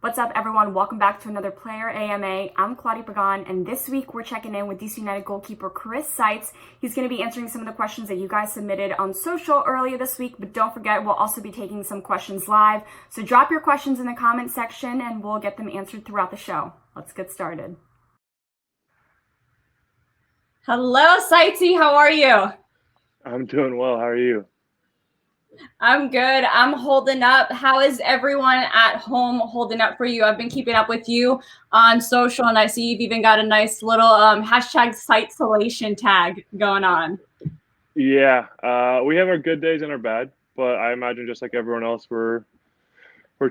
What's up, everyone? Welcome back to another Player AMA. I'm Claudia Pagan, and this week we're checking in with DC United goalkeeper Chris Seitz. He's going to be answering some of the questions that you guys submitted on social earlier this week, but don't forget, we'll also be taking some questions live. So drop your questions in the comment section, and we'll get them answered throughout the show. Let's get started. Hello, Seitzy. How are you? I'm doing well. How are you? I'm good. I'm holding up. How is everyone at home holding up for you? I've been keeping up with you on social, and I see you've even got a nice little hashtag Seitzolation tag going on. Yeah, we have our good days and our bad, but I imagine just like everyone else, we're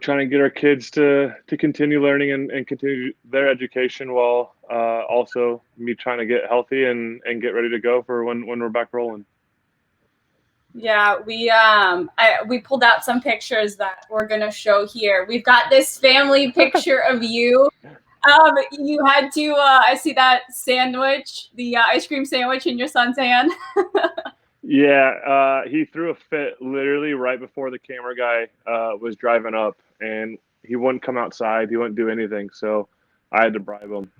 trying to get our kids to continue learning and continue their education while also me trying to get healthy and get ready to go for when we're back rolling. Yeah, we pulled out some pictures that we're gonna show here. We've got this family picture of you. You had to. I see that sandwich, the ice cream sandwich, in your son's hand. Yeah, he threw a fit literally right before the camera guy was driving up, and he wouldn't come outside. He wouldn't do anything, so I had to bribe him.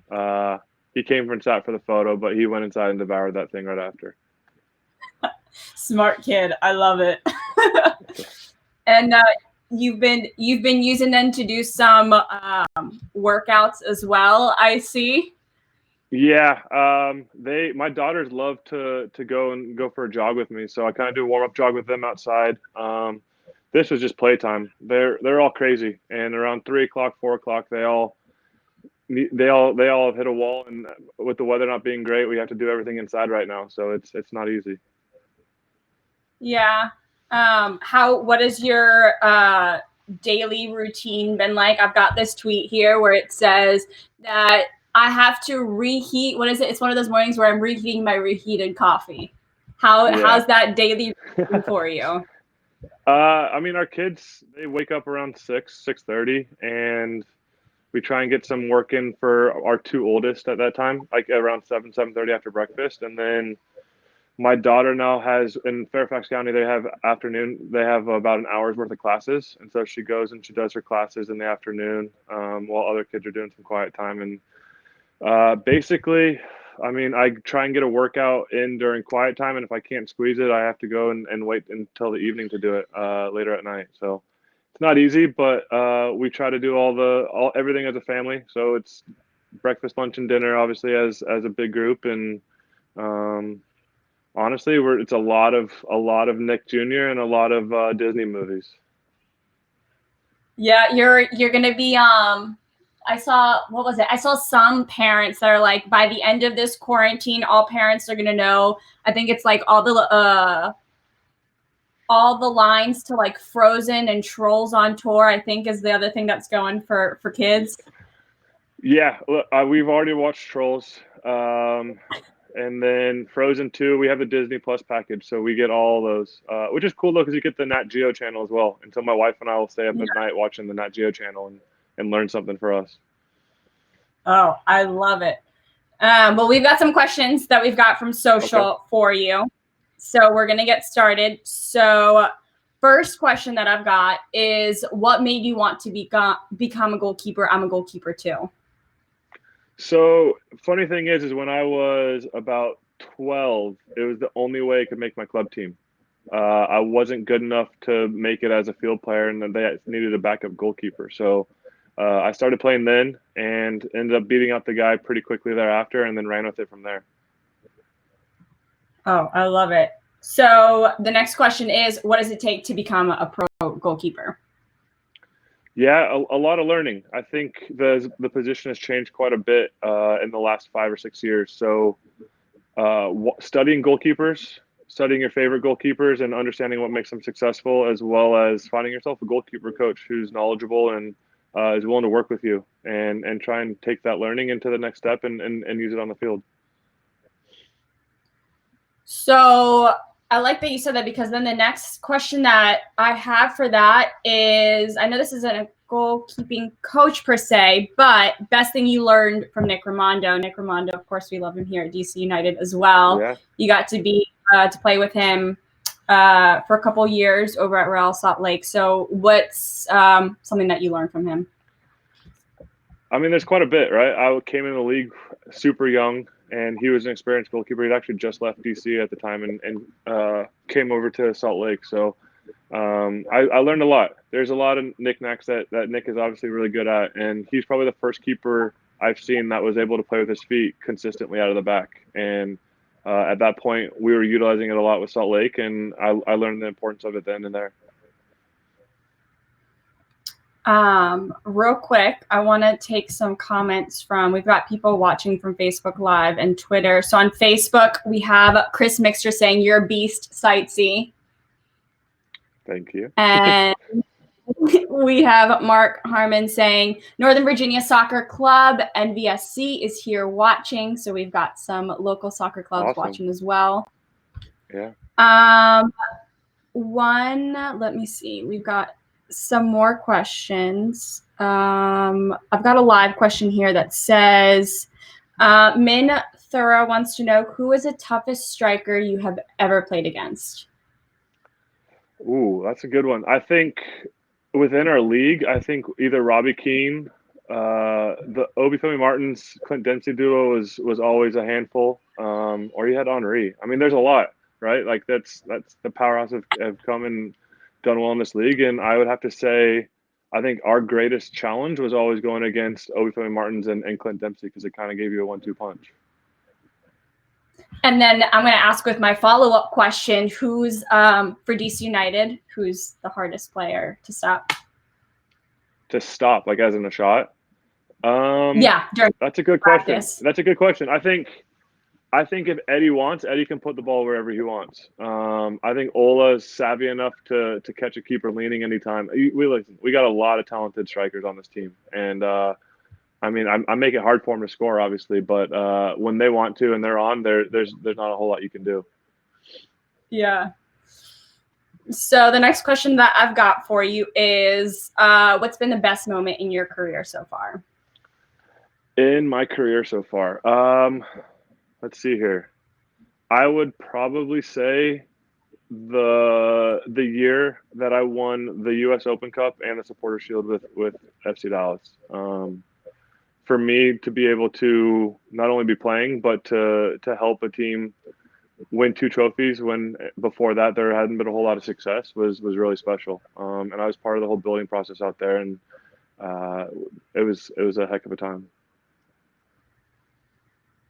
He came inside for the photo, but he went inside and devoured that thing right after. Smart kid. I love it. And you've been using them to do some workouts as well, I see. Yeah, my daughters love to go for a jog with me, so I kind of do a warm up jog with them outside. This was just playtime. They're all crazy, and around 3 o'clock, 4 o'clock, they all have hit a wall, and with the weather not being great, we have to do everything inside right now, so it's not easy. Yeah. What is your daily routine been like? I've got this tweet here where it says that I have to reheat. What is it? It's one of those mornings where I'm reheating my reheated coffee. How's that daily routine for you? I mean, our kids, they wake up around 6:30, and we try and get some work in for our two oldest at that time, like around 7:30 after breakfast, and then my daughter now has, in Fairfax County, they have about an hour's worth of classes. And so she goes and she does her classes in the afternoon while other kids are doing some quiet time. And basically, I mean, I try and get a workout in during quiet time. And if I can't squeeze it, I have to go and wait until the evening to do it later at night. So it's not easy, but we try to do everything as a family. So it's breakfast, lunch, and dinner, obviously, as a big group. And honestly, it's a lot of Nick Jr. and a lot of Disney movies. Yeah, you're gonna be I saw some parents that are like, by the end of this quarantine, all parents are gonna know. I think it's like all the lines to like Frozen and Trolls on Tour, I think, is the other thing that's going for kids. Yeah, we've already watched Trolls. And then Frozen 2, we have the Disney Plus package, so we get all those, which is cool, though, because you get the Nat Geo channel as well. And so my wife and I will stay up at night watching the Nat Geo channel and learn something for us. Oh, I love it. Well, we've got some questions that we've got from social for you. So we're going to get started. So first question that I've got is, what made you want to become a goalkeeper? I'm a goalkeeper too. So funny thing is when I was about 12, it was the only way I could make my club team. I wasn't good enough to make it as a field player, and they needed a backup goalkeeper. So I started playing then and ended up beating out the guy pretty quickly thereafter, and then ran with it from there. Oh, I love it. So the next question is, what does it take to become a pro goalkeeper? Yeah, a lot of learning. I think the position has changed quite a bit in the last 5 or 6 years. So studying goalkeepers, studying your favorite goalkeepers and understanding what makes them successful, as well as finding yourself a goalkeeper coach who's knowledgeable and is willing to work with you and try and take that learning into the next step and use it on the field. So I like that you said that, because then the next question that I have for that is, I know this isn't a goalkeeping coach per se, but best thing you learned from Nick Rimando. Nick Rimando, of course, we love him here at DC United as well. Yeah. You got to to play with him for a couple years over at Real Salt Lake. So what's something that you learned from him? I mean, there's quite a bit, right? I came in the league super young, and he was an experienced goalkeeper. He'd actually just left DC at the time and came over to Salt Lake. So I learned a lot. There's a lot of knickknacks that Nick is obviously really good at, and he's probably the first keeper I've seen that was able to play with his feet consistently out of the back. And at that point, we were utilizing it a lot with Salt Lake, and I learned the importance of it then and there. Real quick, I want to take some comments we've got people watching from Facebook Live and Twitter. So on Facebook, we have Chris Mixter saying, "You're a beast, Seitz." Thank you. And we have Mark Harmon saying, "Northern Virginia Soccer Club, NVSC, is here watching." So we've got some local soccer clubs watching as well. Yeah. Let me see. We've got some more questions. I've got a live question here that says, Min Thura wants to know, who is the toughest striker you have ever played against? Ooh, that's a good one. I think within our league, I think either Robbie Keane, the Obi Martins, Clint Dempsey duo was always a handful, or you had Henri. I mean, there's a lot, right? Like that's the powerhouse have come and done well in this league, and I would have to say, I think our greatest challenge was always going against Obi Martins and Clint Dempsey, because it kind of gave you a 1-2 punch. And then I'm going to ask with my follow-up question, who's for DC United, who's the hardest player to stop? To stop, like as in a shot? Yeah, that's a good question. That's a good question. I think if Eddie wants, Eddie can put the ball wherever he wants. I think Ola is savvy enough to catch a keeper leaning anytime. We got a lot of talented strikers on this team, and I mean, I make it hard for them to score, obviously, but when they want to and they're on, there's not a whole lot you can do. Yeah. So the next question that I've got for you is, what's been the best moment in your career so far? In my career so far, let's see here. I would probably say the year that I won the U.S. Open Cup and the Supporter Shield with FC Dallas. For me to be able to not only be playing, but to help a team win 2 trophies when before that there hadn't been a whole lot of success was really special. And I was part of the whole building process out there, and it was a heck of a time.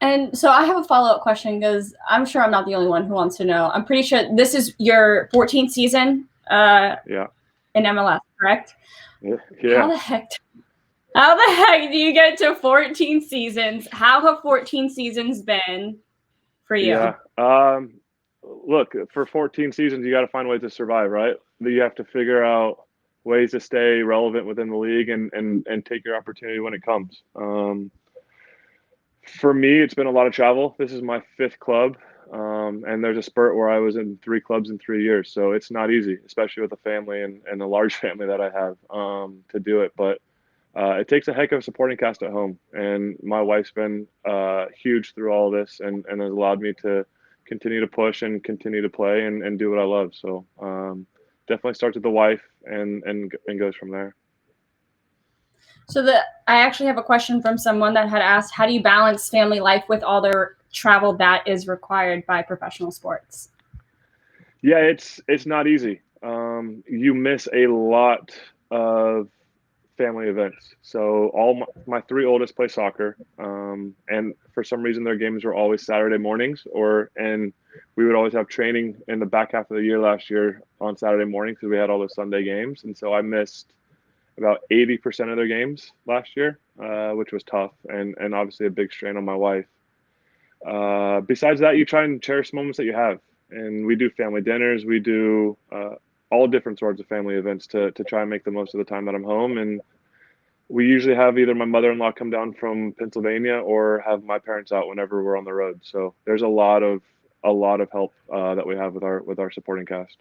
And so I have a follow-up question, because I'm sure I'm not the only one who wants to know. I'm pretty sure this is your 14th season in MLS, correct? Yeah. How the heck do you get to 14 seasons? How have 14 seasons been for you? Yeah. Look, for 14 seasons, you got to find ways to survive, right? You have to figure out ways to stay relevant within the league and take your opportunity when it comes. For me, it's been a lot of travel. This is my 5th club, and there's a spurt where I was in 3 clubs in 3 years. So it's not easy, especially with a family and a large family that I have, to do it. But it takes a heck of a supporting cast at home, and my wife's been huge through all of this and has allowed me to continue to push and continue to play and do what I love. So definitely starts with the wife and goes from there. So I actually have a question from someone that had asked, how do you balance family life with all the travel that is required by professional sports? Yeah, it's not easy. You miss a lot of family events. So all my 3 oldest play soccer, and for some reason their games were always Saturday mornings, and we would always have training in the back half of the year last year on Saturday mornings because we had all those Sunday games, and so I missed about 80% of their games last year, which was tough and obviously a big strain on my wife. Besides that, you try and cherish moments that you have, and we do family dinners, we do all different sorts of family events to try and make the most of the time that I'm home. And we usually have either my mother-in-law come down from Pennsylvania or have my parents out whenever we're on the road. So there's a lot of help that we have with our supporting cast.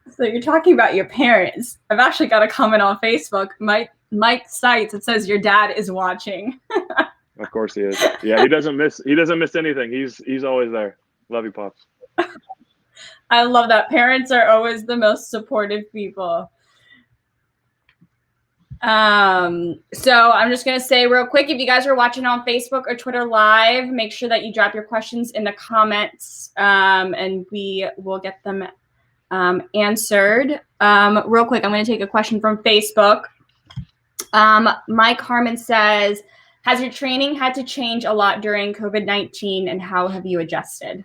So you're talking about your parents. I've actually got a comment on Facebook. Mike Seitz, it says your dad is watching. Of course he is. Yeah, he doesn't miss anything. He's always there. Love you, Pops. I love that. Parents are always the most supportive people. So I'm just going to say real quick, if you guys are watching on Facebook or Twitter live, make sure that you drop your questions in the comments, and we will get them answered. Real quick, I'm going to take a question from Facebook. Mike Harmon says, has your training had to change a lot during COVID-19, and how have you adjusted?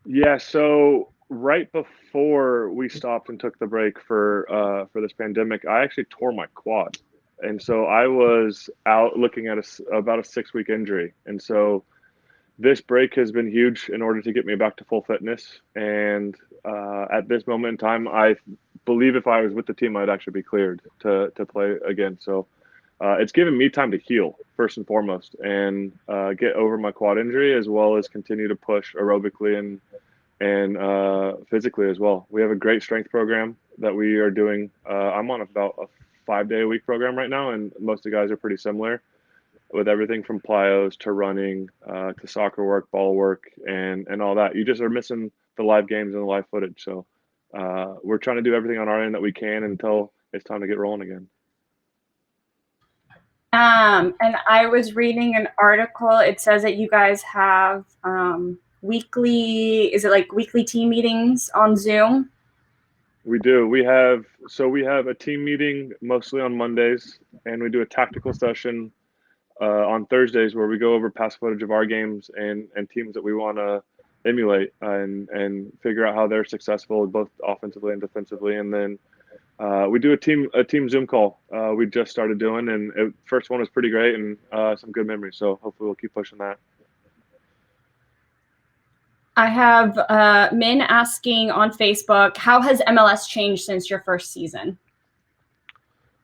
Yeah, so right before we stopped and took the break for this pandemic, I actually tore my quad, and so I was out looking at about a 6 week injury, and so this break has been huge in order to get me back to full fitness. And at this moment in time, I believe if I was with the team, I'd actually be cleared to play again. So it's given me time to heal first and foremost, and get over my quad injury, as well as continue to push aerobically and physically as well. We have a great strength program that we are doing. I'm on about a 5 day a week program right now, and most of the guys are pretty similar, with everything from plyos to running to soccer work, ball work, and all that. You just are missing the live games and the live footage. So we're trying to do everything on our end that we can until it's time to get rolling again. And I was reading an article. It says that you guys have weekly, is it like weekly team meetings on Zoom? We do. We have a team meeting mostly on Mondays, and we do a tactical session on Thursdays where we go over past footage of our games and teams that we want to emulate and figure out how they're successful both offensively and defensively. And then we do a team Zoom call. We just started doing, and first one was pretty great and some good memories. So hopefully we'll keep pushing that. I have Min asking on Facebook, how has MLS changed since your first season?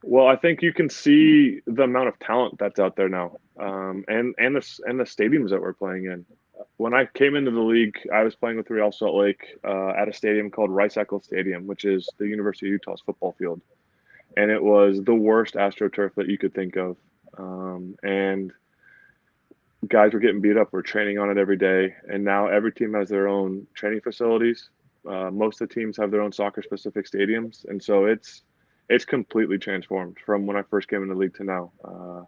Well, I think you can see the amount of talent that's out there now, and the stadiums that we're playing in. When I came into the league, I was playing with Real Salt Lake at a stadium called Rice-Eccles Stadium, which is the University of Utah's football field, and it was the worst AstroTurf that you could think of. And guys were getting beat up. We're training on it every day, and now every team has their own training facilities. Most of the teams have their own soccer-specific stadiums, and so it's completely transformed from when I first came in the league to now.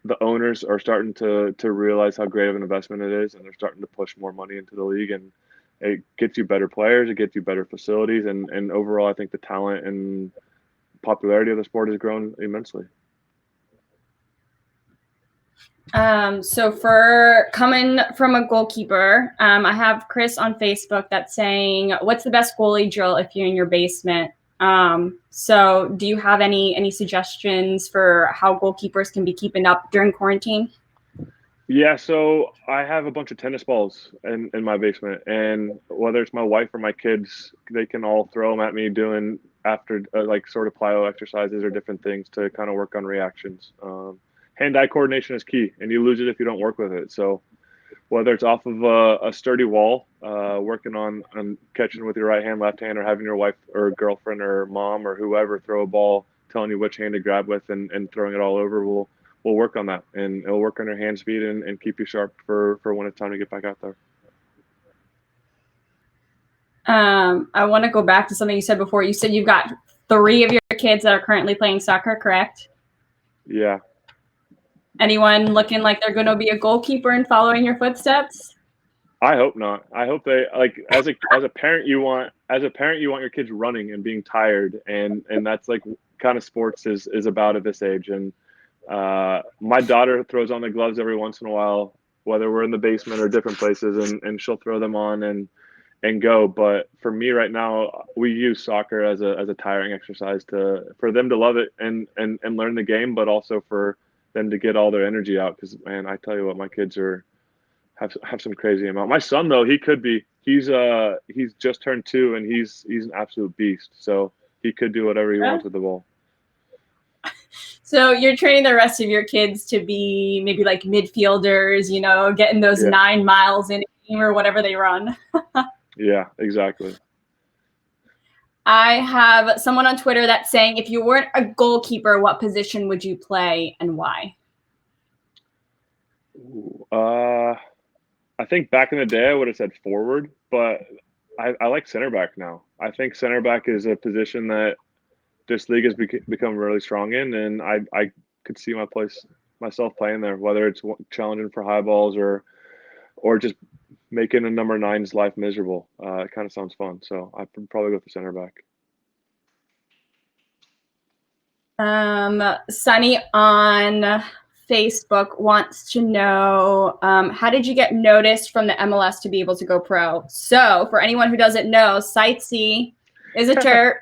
The owners are starting to realize how great of an investment it is, and they're starting to push more money into the league, and it gets you better players, it gets you better facilities, and overall, I think the talent and popularity of the sport has grown immensely. So for coming from a goalkeeper, I have Chris on Facebook that's saying, what's the best goalie drill if you're in your basement? So do you have any suggestions for how goalkeepers can be keeping up during quarantine? Yeah, so I have a bunch of tennis balls in my basement, and whether it's my wife or my kids, they can all throw them at me doing after like sort of plyo exercises or different things to kind of work on reactions. Hand-eye coordination is key, and you lose it if you don't work with it. So whether it's off of a sturdy wall, working on catching with your right hand, left hand, or having your wife or girlfriend or mom or whoever throw a ball, telling you which hand to grab with and throwing it all over, we'll work on that, and it'll work on your hand speed and keep you sharp for when it's time to get back out there. I want to go back to something you said before. You said you've got 3 of your kids that are currently playing soccer, correct? Yeah. Anyone looking like they're going to be a goalkeeper and following your footsteps? I hope not. I hope they as a parent you want your kids running and being tired, and that's like kind of sports is about at this age. And my daughter throws on the gloves every once in a while, whether we're in the basement or different places, and she'll throw them on and go. But for me right now, we use soccer as a tiring exercise for them to love it and learn the game, but also for them to get all their energy out. Because man, I tell you what, my kids have some crazy amount. My son though, he's just turned 2, and he's an absolute beast. So he could do whatever he wants with the ball. So you're training the rest of your kids to be maybe like midfielders, getting those 9 miles in a game or whatever they run. Yeah, exactly. I have someone on Twitter that's saying, if you weren't a goalkeeper, what position would you play and why? I think back in the day I would have said forward, but I like center back now. I think center back is a position that this league has become really strong in, and I could see myself playing there, whether it's challenging for high balls or just making a number nine's life miserable. It kind of sounds fun, so I'd probably go with the center back. Sunny on Facebook wants to know, how did you get noticed from the MLS to be able to go pro? So for anyone who doesn't know, Seitz is a Terp.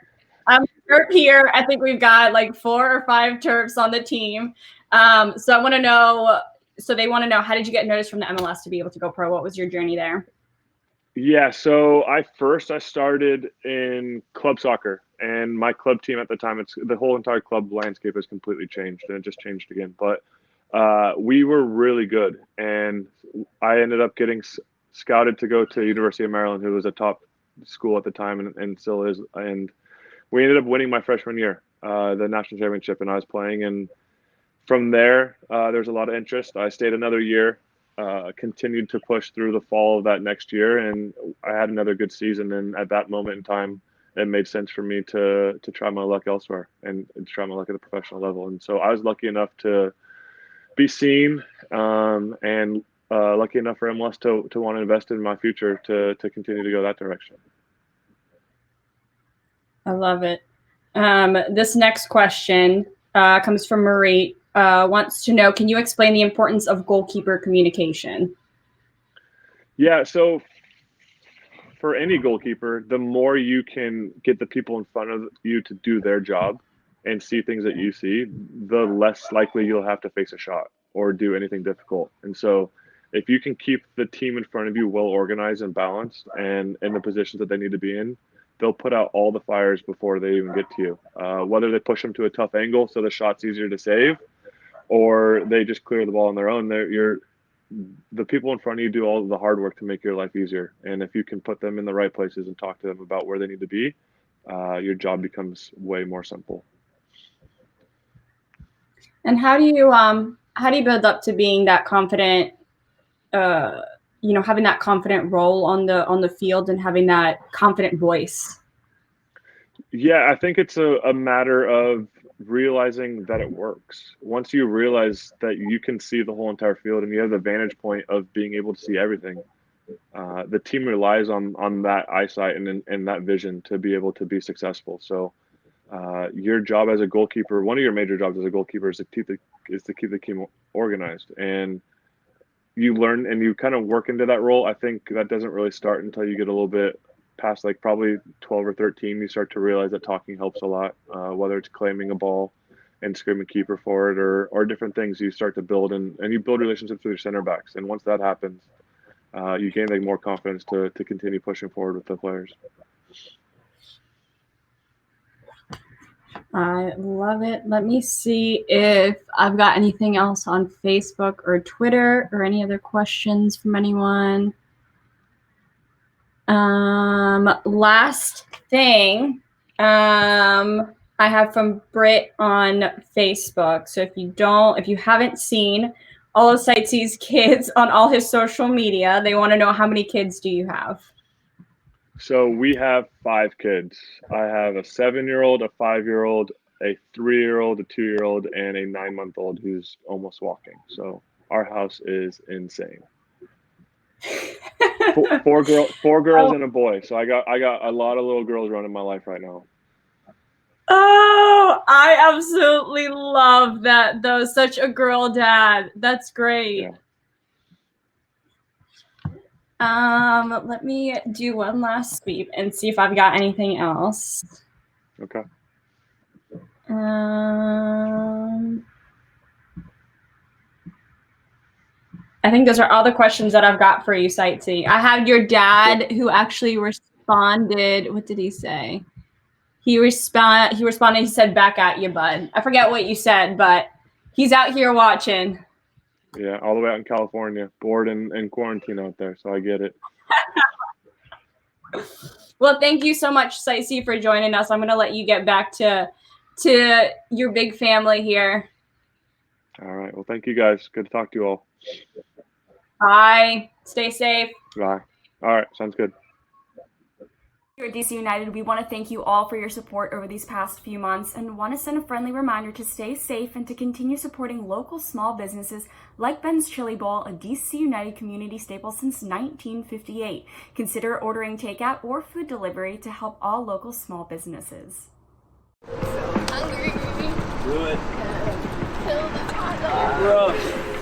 I'm a Terp here. I think we've got like 4 or 5 Terps on the team. So I want to know, so they want to know, how did you get noticed from the MLS to be able to go pro? What was your journey there? Yeah, so I started in club soccer, and my club team at the time, the whole entire club landscape has completely changed, and it just changed again. But we were really good, and I ended up getting scouted to go to University of Maryland, who was a top school at the time and still is. And we ended up winning my freshman year, the national championship, and I was playing. And from there, there's a lot of interest. I stayed another year. Continued to push through the fall of that next year, and I had another good season. And at that moment in time, it made sense for me to try my luck elsewhere and try my luck at the professional level. And so I was lucky enough to be seen, and lucky enough for MLS to want to invest in my future to continue to go that direction. I love it. This next question comes from Marie. Wants to know, can you explain the importance of goalkeeper communication? Yeah, so for any goalkeeper, the more you can get the people in front of you to do their job and see things that you see, the less likely you'll have to face a shot or do anything difficult. And so if you can keep the team in front of you well organized and balanced and in the positions that they need to be in, they'll put out all the fires before they even get to you. Whether they push them to a tough angle so the shot's easier to save, or they just clear the ball on their own, the people in front of you do all of the hard work to make your life easier. And if you can put them in the right places and talk to them about where they need to be, your job becomes way more simple. And how do you build up to being that confident, having that confident role on the field and having that confident voice? Yeah, I think it's a matter of realizing that it works. Once you realize that you can see the whole entire field and you have the vantage point of being able to see everything, the team relies on that eyesight and that vision to be able to be successful. So your job as a goalkeeper, one of your major jobs as a goalkeeper is to keep the team organized. And you learn and you kind of work into that role. I think that doesn't really start until you get a little bit past like probably 12 or 13. You start to realize that talking helps a lot, whether it's claiming a ball and screaming keeper for it or different things you start to build and you build relationships with your center backs. And once that happens, you gain like more confidence to continue pushing forward with the players. I love it. Let me see if I've got anything else on Facebook or Twitter or any other questions from anyone. Last thing, I have from Britt on Facebook. So if you haven't seen all of Seitz's kids on all his social media, they want to know, how many kids do you have? So we have 5 kids. I have a 7-year-old, a 5-year-old, a 3-year-old, a 2-year-old, and a 9-month-old who's almost walking. So our house is insane. Four girls and a boy. So I got a lot of little girls running my life right now. Oh, I absolutely love that though. Such a girl dad. That's great. Yeah. Let me do one last sweep and see if I've got anything else. Okay. I think those are all the questions that I've got for you, Sightsee. I have your dad who actually responded. What did he say? He responded. He said, "Back at you, bud." I forget what you said, but he's out here watching. Yeah, all the way out in California, bored and quarantine out there, so I get it. Well, thank you so much, Sightsee, for joining us. I'm going to let you get back to your big family here. All right. Well, thank you guys. Good to talk to you all. Bye. Stay safe. Bye. All right. Sounds good. Here at DC United, we want to thank you all for your support over these past few months and want to send a friendly reminder to stay safe and to continue supporting local small businesses like Ben's Chili Bowl, a DC United community staple since 1958. Consider ordering takeout or food delivery to help all local small businesses. So hungry. Do it. Kill the hot dog. Gross.